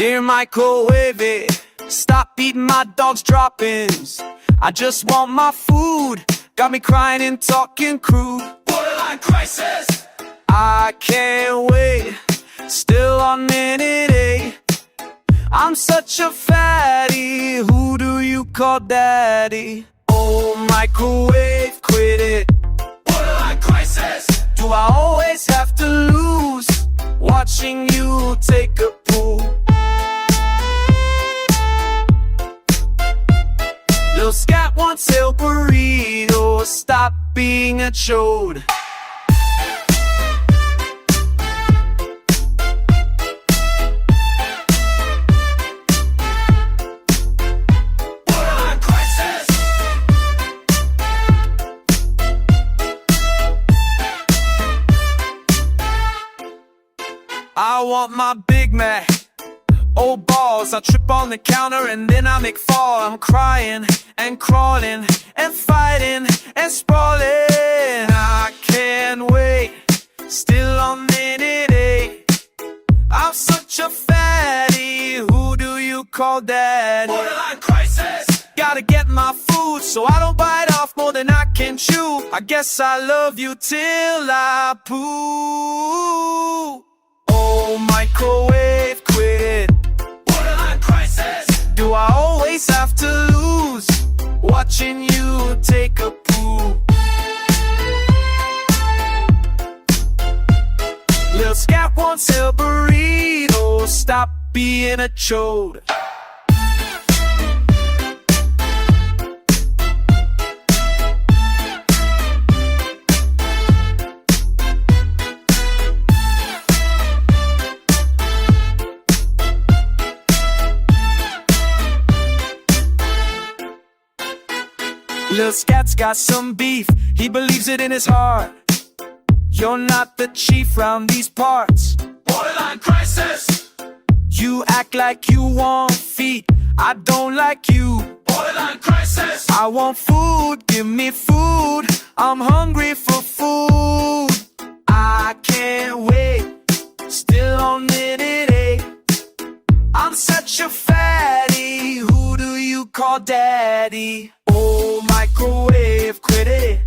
Dear microwave it, stop eating my dog's droppings. I just want my food, got me crying and talking crude. Borderline crisis. I can't wait, still on minute 8. I'm such a fatty, who do you call daddy? Oh, microwave, quit it. Borderline crisis. Do I always have to lose, watching you take a poo? Lil Scat wants El Burrito, stop being a chode. Borderline crisis. I want my Big Mac. Oh balls, I trip on the counter and then I make fall. I'm crying and crawling and fighting and sprawling. I can't wait, still on minute 8. I'm such a fatty, who do you call daddy? Borderline crisis. Gotta get my food so I don't bite off more than I can chew. I guess I love you till I poo. Oh, microwave, quit it. Borderline crisis. Do I always have to lose, watching you take a poo? Lil Scat wants El Burrito, stop being a chode. Lil Scat's got some beef, he believes it in his heart. You're not the chief round these parts. Borderline crisis. You act like you want feet, I don't like you. Borderline crisis. I want food, give me food, I'm hungry for food. I can't wait, still on minute 8. I'm such a fatty, who do you call daddy? Oh, microwave, quit it.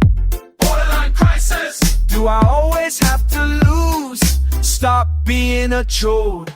Borderline crisis. Do I always have to lose, stop being a chode?